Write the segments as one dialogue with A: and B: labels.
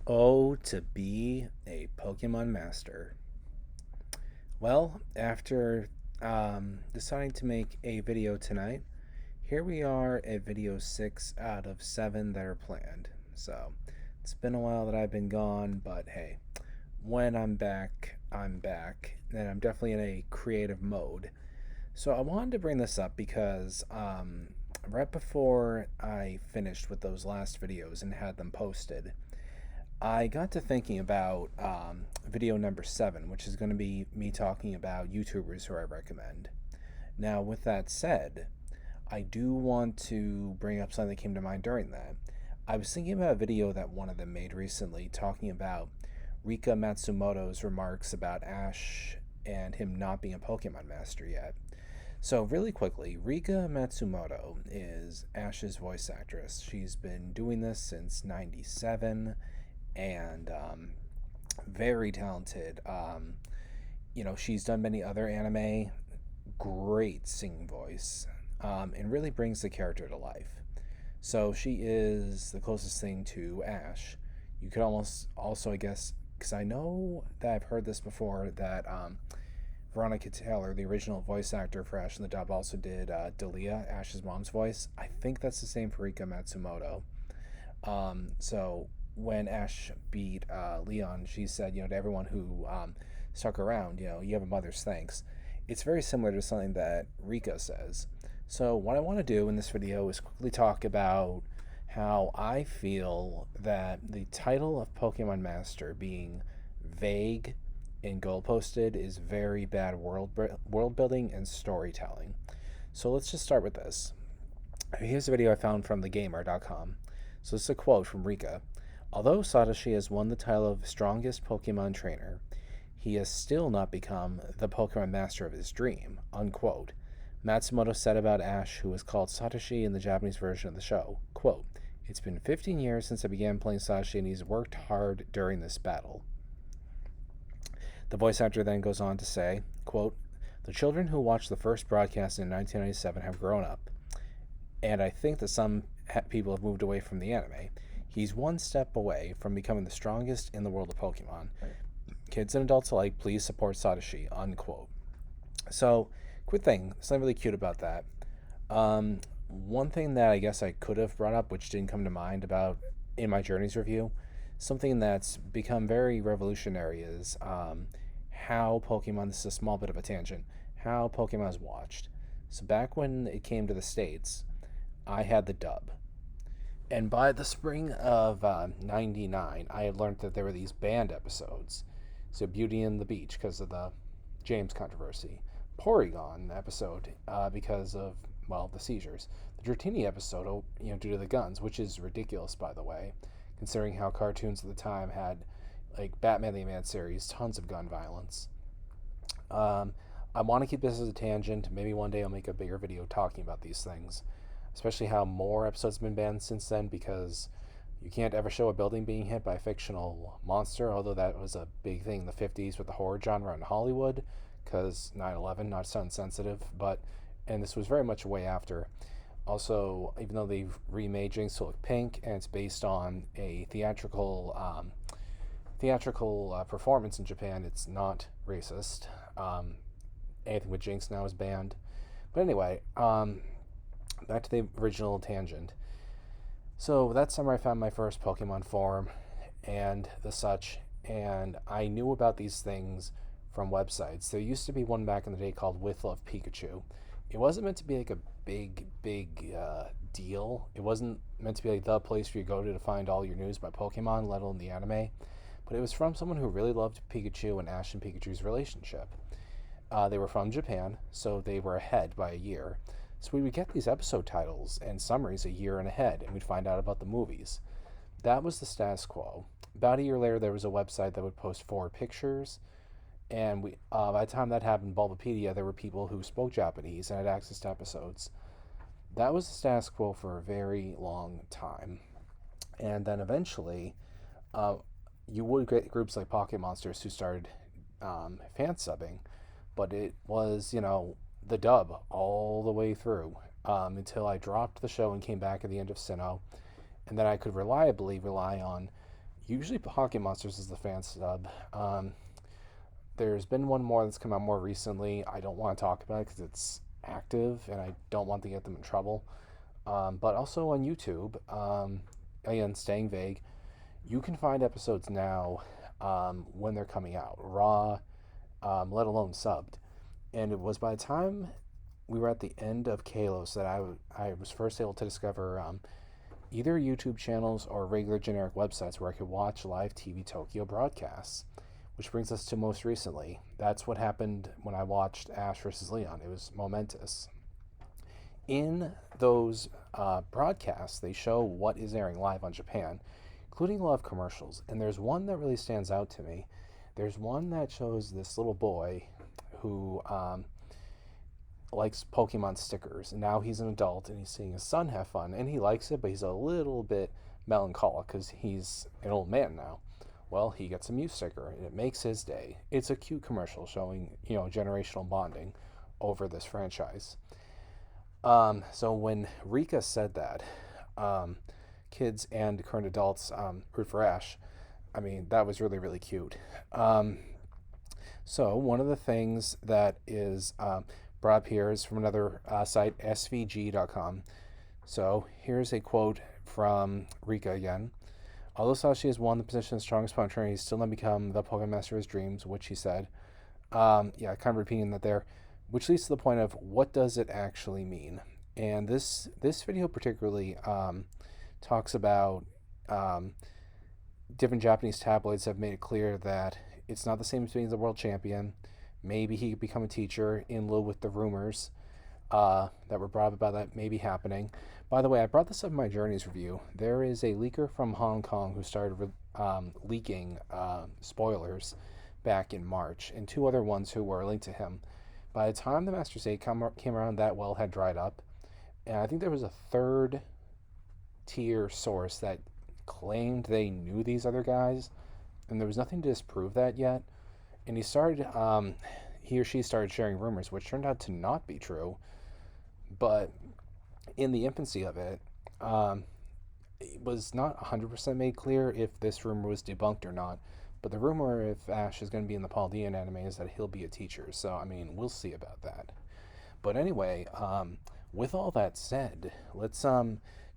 A: Oh, to be a Pokemon master. Well, after deciding to make a video tonight, here we are at video 6 out of 7 that are planned. So, it's been a while that I've been gone, but hey, when I'm back, I'm back. And I'm definitely in a creative mode. So, I wanted to bring this up because right before I finished with those last videos and had them posted, I got to thinking about video number 7, which is going to be me talking about YouTubers who I recommend. Now, with that said, I do want to bring up something that came to mind during that. I was thinking about a video that one of them made recently talking about Rika Matsumoto's remarks about Ash and him not being a Pokemon master yet. So, really quickly, Rika Matsumoto is Ash's voice actress. She's been doing this since '97 and very talented. She's done many other anime. Great singing voice, and really brings the character to life. So she is the closest thing to Ash. You could almost also, I guess, because I know that I've heard this before that Veronica Taylor, the original voice actor for Ash in the dub, also did Dalia, Ash's mom's voice. I think that's the same for Rika Matsumoto. So when Ash beat Leon, she said, to everyone who stuck around, you have a mother's thanks. It's very similar to something that Rika says. So what I want to do in this video is quickly talk about how I feel that the title of Pokemon Master being vague and goal-posted is very bad world building and storytelling. So let's just start with this. Here's a video I found from thegamer.com. So this is a quote from Rika. Although Satoshi has won the title of strongest Pokemon trainer, he has still not become the Pokemon master of his dream, unquote. Matsumoto said about Ash, who was called Satoshi in the Japanese version of the show, quote, "It's been 15 years since I began playing Satoshi and he's worked hard during this battle." The voice actor then goes on to say, quote, "The children who watched the first broadcast in 1997 have grown up, and I think that some people have moved away from the anime. He's one step away from becoming the strongest in the world of Pokemon. Kids and adults alike, please support Satoshi," unquote. So, quick thing, something really cute about that. One thing that I guess I could have brought up, which didn't come to mind about in my Journeys review, something that's become very revolutionary is how Pokemon, this is a small bit of a tangent, how Pokemon is watched. So back when it came to the States, I had the dub. And by the spring of '99, I had learned that there were these banned episodes. So Beauty and the Beach, because of the James controversy. Porygon episode, because of, well, the seizures. The Dratini episode, due to the guns, which is ridiculous, by the way, considering how cartoons at the time had, like Batman the Animated Series, tons of gun violence. I want to keep this as a tangent. Maybe one day I'll make a bigger video talking about these things, especially how more episodes have been banned since then, because you can't ever show a building being hit by a fictional monster, although that was a big thing in the 50s with the horror genre in Hollywood, because 9/11, not so insensitive, and this was very much way after. Also, even though they've remade Jinx to look pink, and it's based on a theatrical performance in Japan, it's not racist. Anything with Jinx now is banned. But anyway, back to the original tangent. So that summer I found my first Pokemon forum and the such, and I knew about these things from websites. There used to be one back in the day called With Love Pikachu. It wasn't meant to be like a big deal. It wasn't meant to be like the place where you go to find all your news about Pokemon, let alone the anime. But it was from someone who really loved Pikachu and Ash and Pikachu's relationship. They were from Japan, so they were ahead by a year. So we would get these episode titles and summaries a year and ahead, and we'd find out about the movies. That was the status quo. About a year later, there was a website that would post 4 pictures, and by the time that happened, Bulbapedia, there were people who spoke Japanese and had access to episodes. That was the status quo for a very long time. And then eventually, you would get groups like Pocket Monsters who started fan subbing, but it was, the dub all the way through until I dropped the show and came back at the end of Sinnoh. And then I could reliably rely on Usually Pocket Monsters is the fan sub. There's been one more that's come out more recently. I don't want to talk about it because it's active and I don't want to get them in trouble. But also on YouTube, again, staying vague, you can find episodes now when they're coming out, raw, let alone subbed. And it was by the time we were at the end of Kalos that I was first able to discover either YouTube channels or regular generic websites where I could watch live TV Tokyo broadcasts. Which brings us to most recently. That's what happened when I watched Ash vs. Leon. It was momentous. In those broadcasts, they show what is airing live on Japan, including a lot of commercials. And there's one that really stands out to me. There's one that shows this little boy who likes Pokemon stickers. And now he's an adult and he's seeing his son have fun. And he likes it, but he's a little bit melancholic because he's an old man now. Well, he gets a Mew sticker, and it makes his day. It's a cute commercial showing, generational bonding over this franchise. So when Rika said that, kids and current adults root for Ash, I mean, that was really, really cute. So one of the things that is brought up here is from another site, svg.com. So here's a quote from Rika again. Although Sashi has won the position of strongest opponent trainer, he's still not become the Pokemon Master of his dreams, which he said. Kind of repeating that there, which leads to the point of what does it actually mean? And this video particularly talks about different Japanese tabloids have made it clear that it's not the same as being the world champion. Maybe he could become a teacher in lieu with the rumors that were brought up about that maybe happening. By the way, I brought this up in my Journeys review. There is a leaker from Hong Kong who started leaking spoilers back in March, and two other ones who were linked to him. By the time the Masters 8 came around, that well had dried up, and I think there was a third tier source that claimed they knew these other guys, and there was nothing to disprove that yet. And he or she started sharing rumors, which turned out to not be true, but in the infancy of it, it was not 100% made clear if this rumor was debunked or not. But the rumor, if Ash is going to be in the Paldean anime, is that he'll be a teacher. So, I mean, we'll see about that. But anyway, with all that said, let's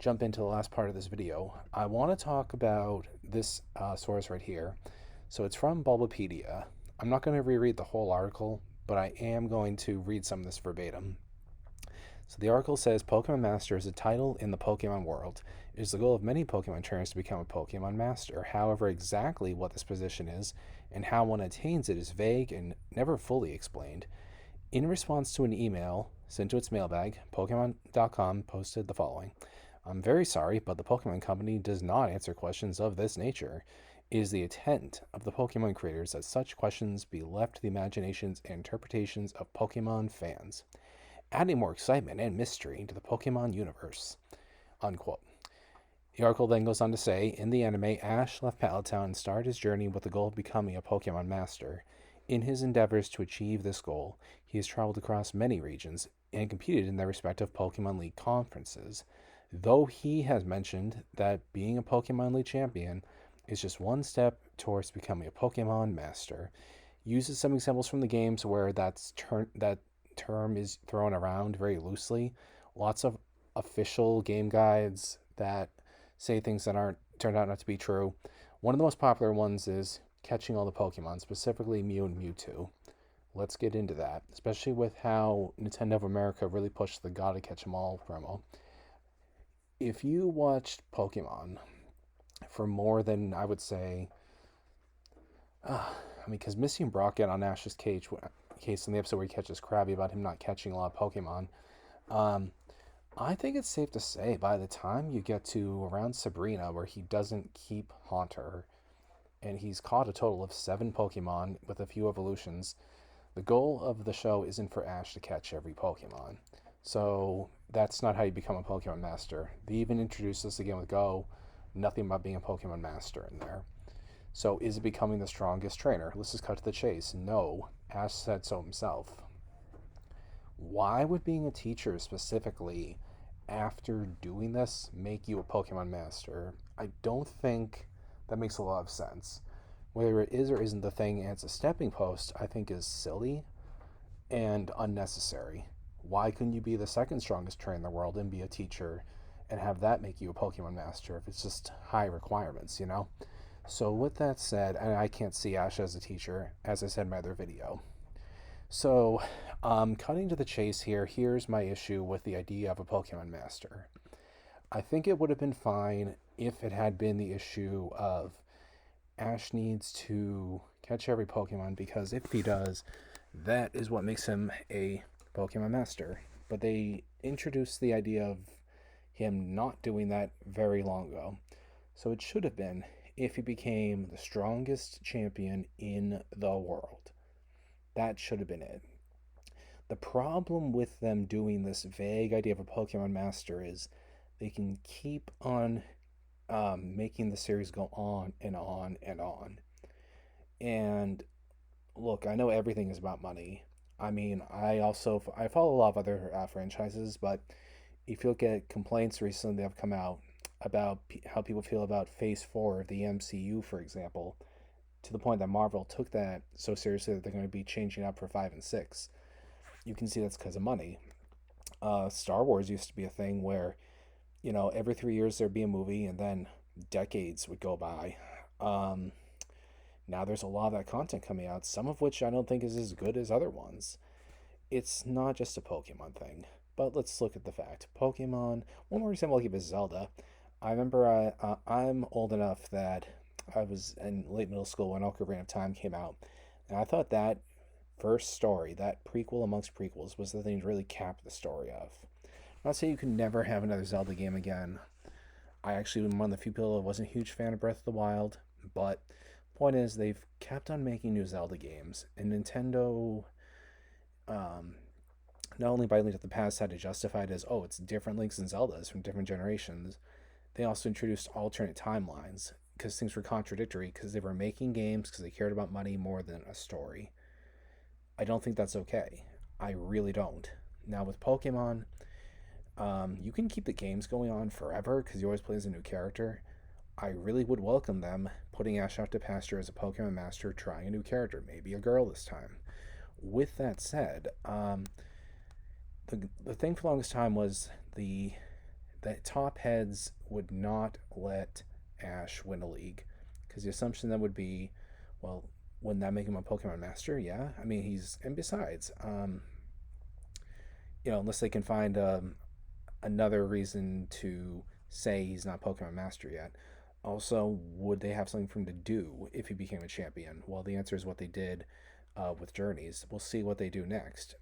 A: jump into the last part of this video. I want to talk about this source right here. So it's from Bulbapedia. I'm not going to reread the whole article, but I am going to read some of this verbatim. So the article says, Pokemon Master is a title in the Pokemon world. It is the goal of many Pokemon trainers to become a Pokemon Master. However, exactly what this position is and how one attains it is vague and never fully explained. In response to an email sent to its mailbag, Pokemon.com posted the following. I'm very sorry, but the Pokemon Company does not answer questions of this nature. It is the intent of the Pokemon creators that such questions be left to the imaginations and interpretations of Pokemon fans, adding more excitement and mystery into the Pokemon universe. Unquote. The article then goes on to say, in the anime, Ash left Pallet Town and started his journey with the goal of becoming a Pokemon Master. In his endeavors to achieve this goal, he has traveled across many regions and competed in their respective Pokemon League conferences. Though he has mentioned that being a Pokemon League champion is just one step towards becoming a Pokemon Master. Uses some examples from the games where that term is thrown around very loosely. Lots of official game guides that say things that aren't turned out not to be true. One of the most popular ones is catching all the Pokemon, specifically Mew and Mewtwo. Let's get into that, especially with how Nintendo of America really pushed the Gotta Catch 'em All promo. If you watched Pokemon for more than, I would say, because Misty and Brock get on Ash's case in the episode where he catches Krabby about him not catching a lot of Pokemon. I think it's safe to say by the time you get to around Sabrina, where he doesn't keep Haunter, and he's caught a total of 7 Pokemon with a few evolutions, the goal of the show isn't for Ash to catch every Pokemon. So that's not how you become a Pokemon Master. They even introduced this again with Go, nothing about being a Pokemon Master in there. So is it becoming the strongest trainer? Let's just cut to the chase. No, Ash said so himself. Why would being a teacher specifically after doing this make you a Pokemon Master? I don't think That makes a lot of sense. Whether it is or isn't the thing and it's a stepping post, I think is silly and unnecessary. Why couldn't you be the second strongest trainer in the world and be a teacher and have that make you a Pokemon master if it's just high requirements, you know? So, with that said, and I can't see Ash as a teacher, as I said in my other video. So, cutting to the chase here, here's my issue with the idea of a Pokemon master. I think it would have been fine if it had been the issue of Ash needs to catch every Pokemon, because if he does, that is what makes him a Pokemon master. But they introduced the idea of him not doing that very long ago. So it should have been if he became the strongest champion in the world. That should have been it. The problem with them doing this vague idea of a Pokemon master is they can keep on making the series go on and on and on. And look, I know everything is about money. I mean, I follow a lot of other franchises, but if you look at complaints recently that have come out about how people feel about Phase 4 of the MCU, for example, to the point that Marvel took that so seriously that they're going to be changing up for 5 and 6, you can see that's because of money. Star Wars used to be a thing where, every 3 years there'd be a movie and then decades would go by. Now there's a lot of that content coming out, some of which I don't think is as good as other ones. It's not just a Pokemon thing. But let's look at the fact. Pokemon, one more example I'll give is Zelda. I remember I'm old enough that I was in late middle school when Ocarina of Time came out. And I thought that first story, that prequel amongst prequels, was the thing to really cap the story of. I'm not saying you can never have another Zelda game again. I actually am one of the few people that wasn't a huge fan of Breath of the Wild. But point is, they've kept on making new Zelda games. And Nintendo, not only by Link to the Past had to justify it as, oh, it's different Links and Zeldas from different generations, they also introduced alternate timelines because things were contradictory because they were making games because they cared about money more than a story. I don't think that's okay. I really don't. Now with Pokemon, you can keep the games going on forever because you always play as a new character. I really would welcome them putting Ash out to pasture as a Pokemon master, trying a new character, maybe a girl this time. With that said, the thing for the longest time was that top heads would not let Ash win a league because the assumption then would be, well, wouldn't that make him a Pokemon master? Yeah, I mean and besides, unless they can find another reason to say he's not Pokemon master yet. Also, would they have something for him to do if he became a champion? Well, the answer is what they did with Journeys. We'll see what they do next.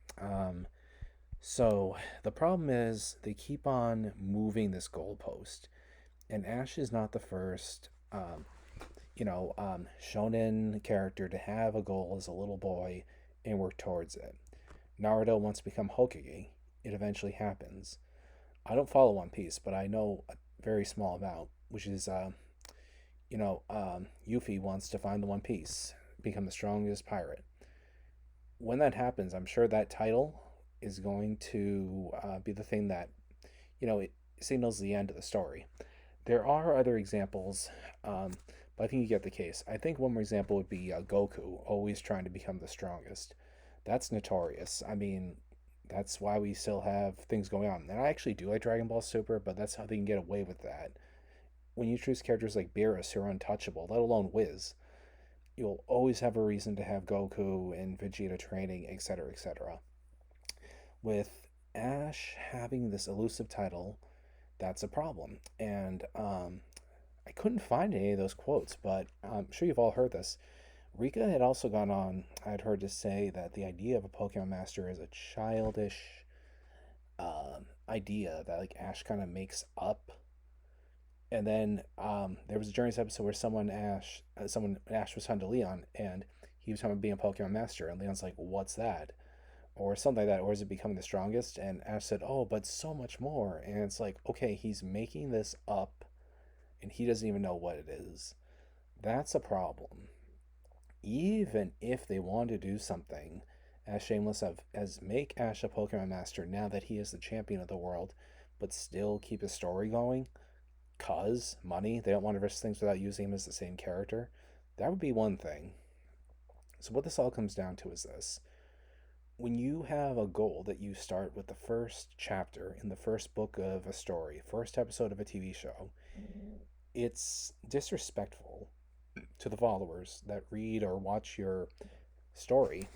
A: So the problem is they keep on moving this goalpost, and Ash is not the first, shonen character to have a goal as a little boy and work towards it. Naruto wants to become Hokage. It eventually happens. I don't follow One Piece, but I know a very small amount, which is, Yuffie wants to find the One Piece, become the strongest pirate. When that happens, I'm sure that title is going to be the thing that, it signals the end of the story. There are other examples, but I think you get the case. I think one more example would be Goku, always trying to become the strongest. That's notorious. I mean, that's why we still have things going on. And I actually do like Dragon Ball Super, but that's how they can get away with that. When you choose characters like Beerus who are untouchable, let alone Wiz, you'll always have a reason to have Goku and Vegeta training, etc., etc. With Ash having this elusive title, that's a problem. And I couldn't find any of those quotes, but I'm sure you've all heard this. Rika had also gone on, I'd heard to say that the idea of a Pokemon Master is a childish idea that like Ash kind of makes up. And then there was a Journeys episode where Ash was talking to Leon, and he was talking about being a Pokemon Master, and Leon's like, "What's that?" Or something like that, or is it becoming the strongest? And Ash said, "Oh, but so much more." And it's like, okay, he's making this up, and he doesn't even know what it is. That's a problem. Even if they want to do something as shameless as make Ash a Pokemon Master now that he is the champion of the world, but still keep his story going, cause money. They don't want to risk things without using him as the same character. That would be one thing. So what this all comes down to is this. When you have a goal that you start with the first chapter in the first book of a story, first episode of a TV show, it's disrespectful to the followers that read or watch your story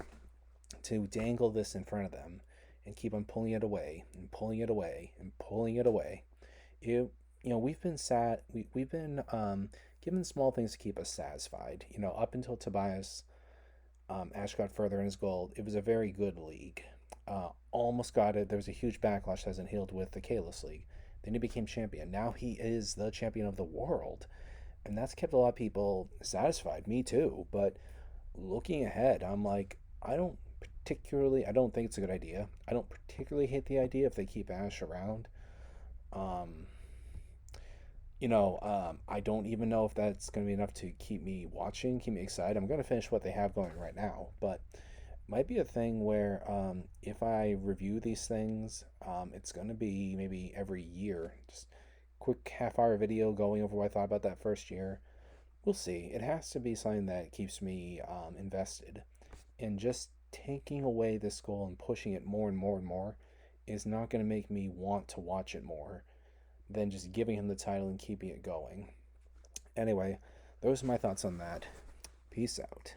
A: to dangle this in front of them and keep on pulling it away and pulling it away and pulling it away. We've been we've been given small things to keep us satisfied. Up until Tobias Ash got further in his gold, it was a very good league. Almost got it. There was a huge backlash that hasn't healed with the Kalos League. Then he became champion. Now he is the champion of the world. And that's kept a lot of people satisfied. Me too. But looking ahead, I'm like, I don't think it's a good idea. I don't particularly hate the idea if they keep Ash around. Um, I don't even know if that's going to be enough to keep me watching, keep me excited. I'm going to finish what they have going right now, but might be a thing where if I review these things, it's going to be maybe every year. Just quick half-hour video going over what I thought about that first year. We'll see. It has to be something that keeps me invested. And just taking away this goal and pushing it more and more and more is not going to make me want to watch it more than just giving him the title and keeping it going. Anyway, those are my thoughts on that. Peace out.